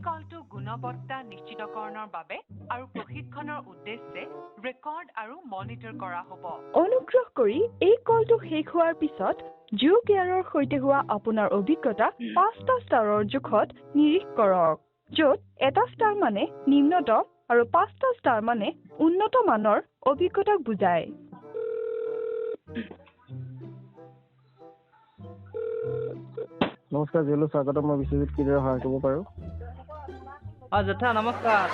কলটো গুণবত্তা নিশ্চিতকৰণৰ বাবে আৰু প্ৰশিক্ষণৰ উদ্দেশ্যে ৰেকৰ্ড আৰু মনিটৰ কৰা হ'ব। অনুগ্ৰহ কৰি এই কলটো শেষ হোৱাৰ পিছত জিঅ' কেয়াৰৰ সৈতে হোৱা আপোনাৰ অভিজ্ঞতা 5টা ষ্টাৰৰ জোখত নিৰীক্ষণ কৰক, য'ত 1টা ষ্টাৰ মানে নিম্নতম আৰু 5টা ষ্টাৰ মানে উন্নত মানৰ অভিজ্ঞতাক বুজায়। নমস্কাৰ জিঅ'লৈ স্বাগতম। মই বিশ্বজিৎ কিদৰে সহায় কৰিব পাৰোঁ? জেঠা নমস্কাৰ।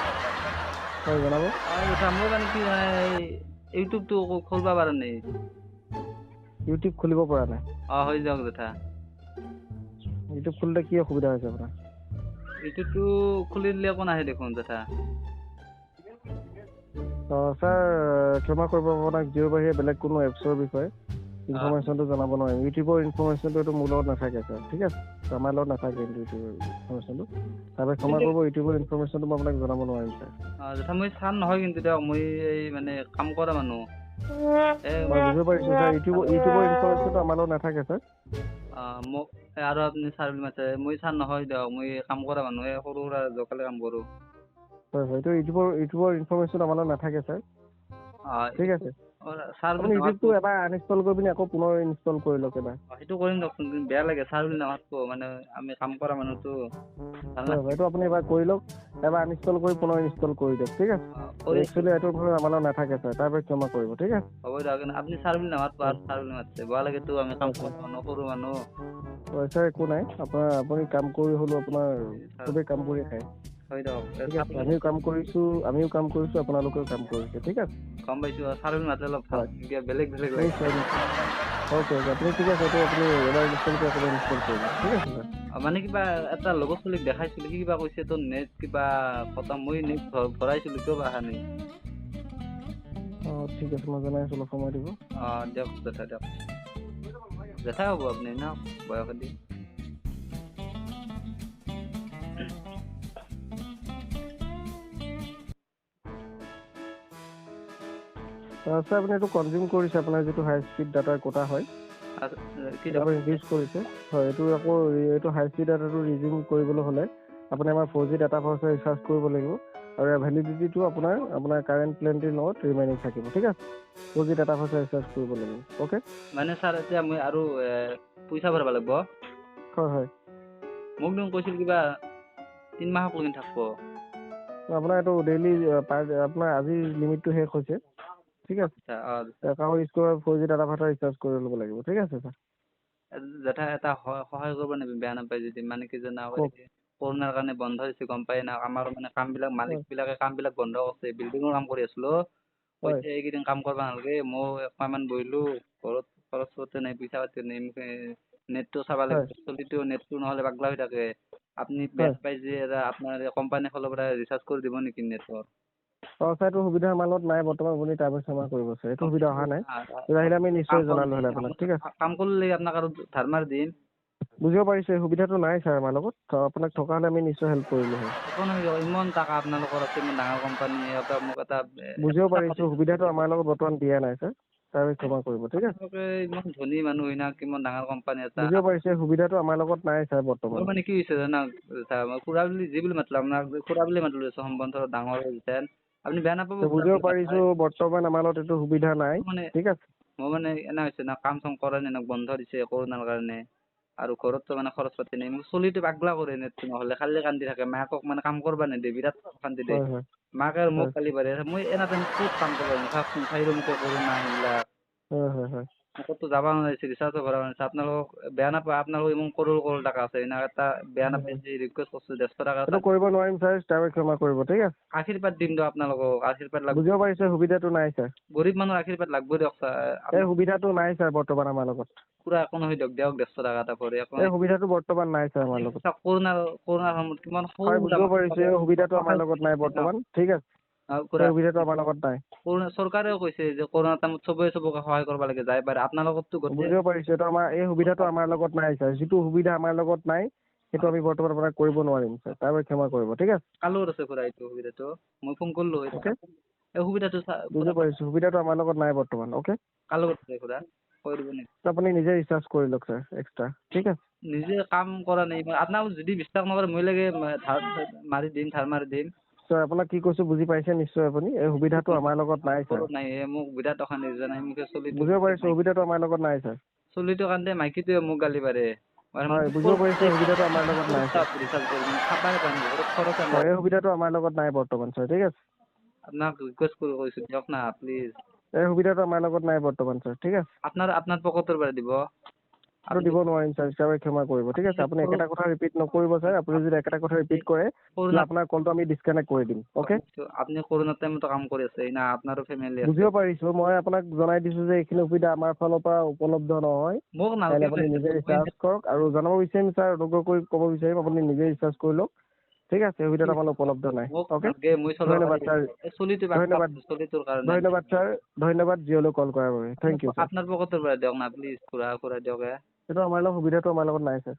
হয় জনাব। জেঠা মোৰ মানে কি ইউটিউবটো খুলিব পৰা নাই। ইউটিউব খুলিব পৰা নাই? হৈ যাওক জেঠা। ইউটিউব খুলিলে কি অসুবিধা হৈছে আপোনাৰ? ইউটিউবটো খুলি দিলে একো নাহে দেখোন জেঠা। ছাৰ ক্ষমা কৰিব, আপোনাক জিঅ'ৰ বাহিৰে বেলেগ কোনো এপছৰ বিষয়ে ইনফৰমেশ্যনটো জনাব নোৱাৰিম। ইউটিউবৰ ইনফৰমেশ্যনটো এইটো মোৰ লগত নাথাকে ছাৰ, ঠিক আছে? আমাৰ লগত নাথাকে কিন্তু ইউটিউবৰ ইনফৰমেশ্যনটো। তাৰপৰা ক্ষমা কৰিব, ইউটিউবৰ ইনফৰমেশ্যনটো মই আপোনাক জনাব নোৱাৰিম ছাৰ। জেঠা মই চান নহয় কিন্তু দিয়ক, মই এই মানে কাম কৰা মানুহ। মই বুজিব পাৰিছোঁ ছাৰ, ইউটিউবৰ ইনফৰমেশ্যনটো আমাৰ লগত নাথাকে ছাৰ। মোক আৰু আপুনি ছাৰ বুলি মাতে, মই চান নহয় দিয়ক, মই কাম কৰা মানুহ, সৰু সুৰা জকালে কাম কৰোঁ। হয় হয়, এইটো ইউটিউবৰ ইনফৰমেশ্যন আমাৰ লগত নাথাকে ছাৰ, ঠিক আছে? ছাৰ আপুনি ইউটিউবটো এবাৰ আনইনষ্টল কৰি পিনি আকৌ পুনৰ ইনষ্টল কৰি লওক এবাৰ। সেইটো কৰিম দিয়কচোন, বেয়া লাগে ছাৰ বুলি নামাতব, মানে আমি কাম কৰা মানুহটো। এইটো আপুনি এবাৰ কৰি লওক, এবাৰ আনইনষ্টল কৰি পুনৰ ইনষ্টল কৰি দিয়ক, ঠিক আছে? একচুৱেলি এইটো আমাৰ লগত নাথাকে ছাৰ, তাৰ পৰা ক্ষমা কৰিব, ঠিক আছে? হ'ব দিয়ক, আপুনি ছাৰ বুলি নামাতব, আৰু ছাৰ বুলি মাতিছে বেয়া লাগেতো, আমি কাম কৰা মানুহ, সৰু মানুহ। হয় ছাৰ, একো নাই, আপুনি কাম কৰি হ'লেও আপোনাৰ চবেই কাম কৰি খায়। হয় দিয়ক, ঠিক আছে? আমিও কাম কৰিছোঁ, আপোনালোকেও কাম কৰিছে, ঠিক আছে? গম পাইছোঁ, ছাৰ বুলি মাতিলে অলপ ভাল, বেলেগ লাগে। অ'কে, আপুনি ঠিক আছে, এইটো আপুনি এবাৰ ইনষ্টল কৰি আকৌ ইনষ্টল কৰিব, ঠিক আছে ছাৰ? মানে কিবা এটা লগৰ ছোৱালীক দেখাইছিলোঁ, সি কিবা কৈছে তোৰ নেট কিবা খতম, মই নেট ভৰাইছিলোঁ, কিয় বা অহা নাই? ঠিক আছে, মই জনাই আছোঁ, অলপ সময় দিব। দিয়ক জেঠা, দিয়ক জেঠাই হ'ব আপুনি ন বয়সেদি। ছাৰ আপুনি এইটো কনজিউম কৰিছে, আপোনাৰ যিটো হাই স্পীড ডাটাৰ কোটা হয়, ইউজ কৰিছে। হয়, এইটো হাই স্পীড ডাটাটো ৰিজিউম কৰিবলৈ হ'লে আপুনি আমাৰ 4G ডাটা ভাউচাৰ ৰিচাৰ্জ কৰিব লাগিব, আৰু ভেলিডিটিটো আপোনাৰ কাৰেণ্ট প্লেনটিৰ লগত ৰিমেইনিং থাকিব, ঠিক আছে? 4G ডাটা ভাউচাৰ ৰিচাৰ্জ কৰিব লাগিব, অ'কে? মানে ছাৰ এতিয়া মই আৰু পইচা ভৰাব লাগিব? হয় হয়। মোক দেখোন কৈছিল কিবা 3 মাহক লৈকে থাকিব। আপোনাৰ এইটো ডেইলি আপোনাৰ আজিৰ লিমিটটো শেষ হৈছে, ঠিক আছে? একাউণ্ট ইউজ কৰা 4G ডাটা ভাউচাৰ ৰিচাৰ্জ কৰি ল'ব লাগিব, ঠিক আছে ছাৰ? জেঠা এটা সহায় কৰিব নেকি, বেয়া নাপায় যদি? মানে কি জানা, কৰোণাৰ কাৰণে বন্ধ দিছে, গম পাই না? আমাৰ মানে কামবিলাক মালিকবিলাকে কামবিলাক বন্ধ কৰিছে, বিল্ডিঙৰ কাম কৰি আছিলোঁ। কৈছে এইকেইদিন কাম কৰিব নালাগে, মই 1 মাহমান বহিলোঁ, ঘৰত খৰচ পাতি নাই, পইচা পাতি নাই, নেটটো চাব লাগিব, চলিটো নেটটো নহ'লে পাগলা হৈ থাকে। আপুনি বেয়া নাপায় যে আপোনাৰ কোম্পানীৰ ফালৰ পৰা ৰিচাৰ্জ কৰি দিব নেকি নেটৰ? ছাৰ, এইটো সুবিধা আমাৰ লগত নাই বৰ্তমান, আপুনি তাৰ পৰা ক্ষমা কৰিব ছাৰ, এইটো সুবিধা অহা নাই। আহিলে আমি নিশ্চয় জনালোঁ হ'লে আপোনাক, ঠিক আছে? কাম কৰিলে আপোনাক আৰু ধাৰ মাৰি দিম। বুজিব পাৰিছোঁ, এই সুবিধাটো নাই ছাৰ আমাৰ লগত, আপোনাক থকা হ'লে আমি নিশ্চয় হেল্প কৰিলোঁ হয়। ইমান টকা আপোনালোকৰ আছে, ইমান ডাঙৰ কোম্পানী, মোক এটা বুজিব পাৰিছোঁ, সুবিধাটো আমাৰ লগত বৰ্তমান দিয়া নাই ছাৰ, তাৰ বাবে ক্ষমা কৰিব, ঠিক আছে? ইমান ধনী মানুহ হয় না, কিমান ডাঙৰ কোম্পানী এটা। বুজিব পাৰিছে, সুবিধাটো আমাৰ লগত নাই ছাৰ বৰ্তমান। মানে কি হৈছে জানা মই খুৰা বুলি যি বুলি মাতিলোঁ, আপোনাক খুৰা বুলি মাতিলোঁ, সম্বন্ধ ডাঙৰ হৈছে, আপুনি বেয়া নাপাব। বুজিব পাৰিছোঁ, বৰ্তমান আমাৰ লগত এইটো সুবিধা নাই, ঠিক আছে? মই মানে এনে হৈছে না, কাম চাম কৰা নাই, বন্ধ দিছে কৰোণাৰ কাৰণে, আৰু ঘৰততো মানে খৰচ পাতি নাই, মোক চলিটো পাগলা কৰে নেটটো নহ'লে, খালি কান্দি থাকে, মাকক মানে কাম কৰিব নিদিয়ে, বিৰাট অশান্তি দিয়ে। মাকে আৰু মোক গালি পাৰে, মই এনে টাইমত ক'ত কাম কৰিব পাৰিম, চাওকচোন চাৰিমুখে কৰোণা এইবিলাক। ক'তো যাব নোৱাৰিছে, ৰিচাৰ্জো ভৰাব নোৱাৰিছে। আপোনালোকক বেয়া নাপায়, আপোনালোকৰ ইমান কৰোৰ টকা আছে, এটা বেয়া নাপায় যে ৰিকুৱেষ্ট কৰিছোঁ 150 টকা এইটো কৰিব নোৱাৰিম ছাৰ, তাৰ বাবে ক্ষমা কৰিব, ঠিক আছে? আশীৰ্বাদ দিম দিয়ক আপোনালোকক, আশীৰ্বাদ লাগব। বুজিব পাৰিছে, সুবিধাটো নাই ছাৰ। গৰীব মানুহৰ আশীৰ্বাদ লাগব দিয়ক ছাৰ। এই সুবিধাটো নাই ছাৰ বৰ্তমান আমাৰ লগত। পুৰা একো নহয় দিয়ক 150 টকা এটা ভৰি। এই সুবিধাটো বৰ্তমান নাই ছাৰ আমাৰ লগত। কৰোণাৰ সময়ত কিমান বুজিব পাৰিছোঁ, এই সুবিধাটো আমাৰ লগত নাই বৰ্তমান, ঠিক আছে? এই সুবিধাটো আমাৰ লগত নাই। চৰকাৰেও কৈছে যে কৰোণা টাইমত চবকে সহায় কৰিব লাগে, যাই পাৰে। আপোনালোকতো বুজিব পাৰিছোঁ, এইটো এই সুবিধাটো আমাৰ লগত নাই ছাৰ। যিটো সুবিধা আমাৰ লগত নাই, সেইটো আমি বৰ্তমান আপোনাক কৰিব নোৱাৰিম ছাৰ, তাৰ বাবে ক্ষমা কৰিব, ঠিক আছে? কাৰ লগত আছে খুৰা এইটো সুবিধাটো? মই ফোন কৰিলোঁ, এই সুবিধাটো বুজিব পাৰিছোঁ, সুবিধাটো আমাৰ লগত নাই বৰ্তমান, অ'কে? কাৰ লগত আছে খুৰা? কৈ দিব নেকি? আপুনি নিজে ৰিচাৰ্জ কৰি লওক স্যাৰ এক্সট্ৰা ঠিক আছে নিজে কাম কৰা নাই আপোনাক যদি বিশ্বাস নকৰে মই লাগে ধাৰ মাৰি দিম স্যাৰ আপোনাক কি কৈছো বুজি পাইছে নিশ্চয় আপুনি এই সুবিধাটো আমাৰ লগত নাই স্যাৰ নাই মোক বিৰাট অশান্তি জানাই মোক চলি বুজিব পাৰিছো সুবিধাটো আমাৰ লগত নাই স্যাৰ চলিটো কান্দে মাইকীটোৱে মোক গালি পাৰে হয় বুজিব পাৰিছো সুবিধাটো আমাৰ লগত নাই স্যাৰ ৰিচাৰ্জ কৰি খাবাই পানী ঘৰত খৰচ হয় এই সুবিধাটো আমাৰ লগত নাই বৰ্তমান স্যাৰ ঠিক আছে আপোনাক ৰিকুৱেষ্ট কৰি কৈছো দিয়ক না প্লিজ এই সুবিধাটো আমাৰ লগত নাই বৰ্তমান স্যাৰ ঠিক আছে আপোনাৰ পকেটৰ পৰা দিব আৰু দিব নোৱাৰিম স্যাৰ হিচাপে ক্ষমা কৰিব ঠিক আছে আপুনি একেটা কথা ৰিপিট নকৰিব স্যাৰ আপুনি যদি একেটা কথা ৰিপিট কৰে আপোনাৰ কলটো আমি ডিসকানেক্ট কৰি দিম ওকে আপুনি কৰোণা টাইমতো কাম কৰি আছে না আপোনাৰো ফেমিলি আছে বুজিব পাৰিছো মই আপোনাক জনাই দিছো যে এইখিনি সুবিধা আমাৰ ফালৰ পৰা উপলব্ধ নহয় মোক নালাগে আপুনি নিজে ৰিচাৰ্জ কৰক আৰু জনাব বিচাৰিম স্যাৰ অনুগ্ৰহ কৰি ক'ব বিচাৰিম আপুনি নিজে ৰিচাৰ্জ কৰি লওক ঠিক আছে সুবিধাটো আমাৰ উপলব্ধ নাই ওকে ধন্যবাদ স্যাৰ ধন্যবাদ স্যাৰ ধন্যবাদ জিঅ'লৈ কল কৰাৰ বাবে থেংক ইউ স্যাৰ আপোনাৰ পকেটৰ পৰা দিয়ক না প্লিজ খুৰা দিয়ক এইটো আমাৰ লগত সুবিধাটো আমাৰ লগত নাই স্যাৰ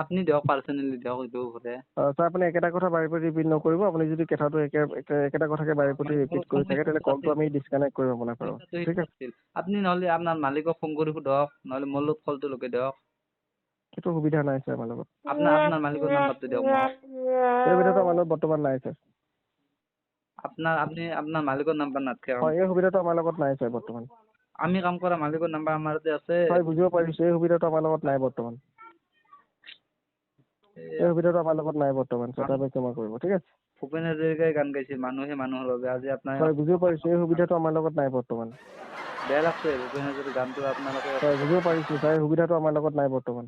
আপুনি দিয়ক পাৰ্চনেলি দিয়ক এইটো ঘৰে স্যাৰ আপুনি একেটা কথা বাৰে প্ৰতি ৰিপিট নকৰিব আপুনি যদি কথাটো একেটা কথাকে বাৰে প্ৰতি ৰিপিট কৰি থাকে তেন্তে কলটো আমি ডিসকানেক্ট কৰিম আপোনাৰ পৰা ঠিক আছে আপুনি নহ'লে আপোনাৰ মালিকক ফোন কৰি সোধক নহ'লে মোৰ লগত কলটো লগাই দিয়ক সেইটো সুবিধা নাই স্যাৰ আমাৰ লগত আপোনাৰ মালিকৰ নাম্বাৰটো দিয়ক মোক এই সুবিধাটো আমাৰ লগত বৰ্তমান নাই স্যাৰ আপোনাৰ মালিকৰ নাম্বাৰ নাথাকে হয় এই সুবিধাটো আমাৰ লগত নাই স্যাৰ বৰ্তমান আমি কাম কৰা মালিকৰ নাম্বাৰ আমাৰ তাতে আছে হয় বুজিব পাৰিছো এই সুবিধাটো আমাৰ লগত নাই বৰ্তমান এই সুবিধাটো আমাৰ লগত নাই বৰ্তমান স্যাৰ তাৰ বাবে ক্ষমা কৰিব ঠিক আছে ভূপেন হাজৰিকাই গান গাইছিল মানুহে মানুহৰ বাবে আজি আপোনাৰ হয় বুজিব পাৰিছো এই সুবিধাটো আমাৰ লগত নাই বৰ্তমান বেয়া লাগছে ভূপেন হাজৰিকাৰ গানটো আপোনালোকে হয় বুজিব পাৰিছো স্যাৰ এই সুবিধাটো আমাৰ লগত নাই বৰ্তমান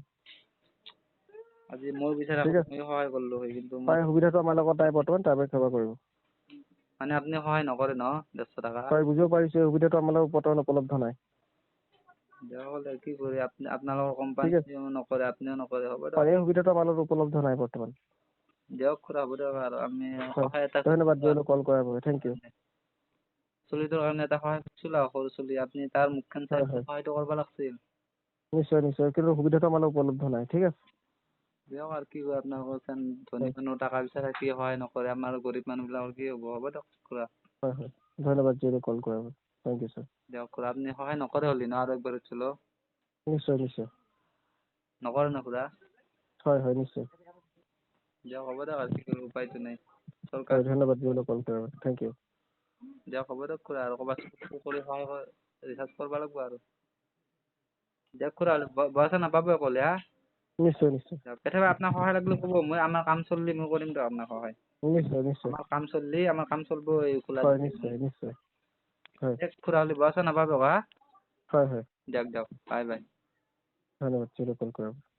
আজি মই বিচাৰা সহায় কৰিলো হয় কিন্তু হয় সুবিধাটো আমাৰ লগত নাই বৰ্তমান তাৰ বাবে ক্ষমা কৰিব মানে আপুনি সহায় নকৰে ন 150 টকা হয় বুজিব পাৰিছো এই সুবিধাটো আমাৰ লগত বৰ্তমান উপলব্ধ নাই কি কৰি আপোনালোকৰ কোম্পানীও নকৰে আপুনিও নকৰে হ'ব দিয়ক এই সুবিধাটো আমাৰ লগত উপলব্ধ নাই বৰ্তমান দিয়ক খুৰা হ'ব দিয়ক আৰু আমি সহায় এটা ধন্যবাদ জিঅ'লৈ কল কৰাৰ বাবে থেংক ইউ চলিটোৰ কাৰণে এটা সহায় কৰিছিল আৰু সৰু চলি আপুনি তাৰ মুখখন চাই সহায়টো কৰিব লাগিছিল নিশ্চয় কিন্তু সুবিধাটো আমাৰ লগত উপলব্ধ নাই ঠিক আছে দিয়ক আৰু কি কয় আপোনালোকৰ ধনী মানুহ টকা বিচাৰে কি সহায় নকৰে আমাৰ গৰীব মানুহবিলাকৰ কি হ'ব দিয়ক খুৰা হয় ধন্যবাদ জিঅ'লৈ কল কৰাৰ বাবে থেংক ইউ ছাৰ দিয়ক খুৰা আপুনি সহায় নকৰে হ'লি ন আৰু একবাৰ উঠিলো নিশ্চয় নকৰে ন খুৰা হয় নিশ্চয় দিয়ক হ'ব দিয়ক আৰু কি কৰিব উপায়টো নাই ধন্যবাদ জিঅ'লৈ কল কৰাৰ বাবে থেংক ইউ দিয়ক হ'ব দিয়ক খুৰা আৰু ক'ৰবাত কৰি সহায় ৰিচাৰ্জ কৰিব লাগিব আৰু দিয়ক খুৰা বয়সা নাপাব ক'লে হা নিশ্চয় কেতিয়াবা আপোনাক সহায় লাগিলে ক'ব মই আমাৰ কাম চলিলে মই কৰিম দিয়ক আপোনাক সহায় নিশ্চয় আমাৰ কাম চলিব এই খোলা নিশ্চয় খুৰা হ'লে বয়সা নাপাব হা হয় দিয়ক বাই ধন্যবাদ জিঅ'লৈ কল কৰাৰ বাবে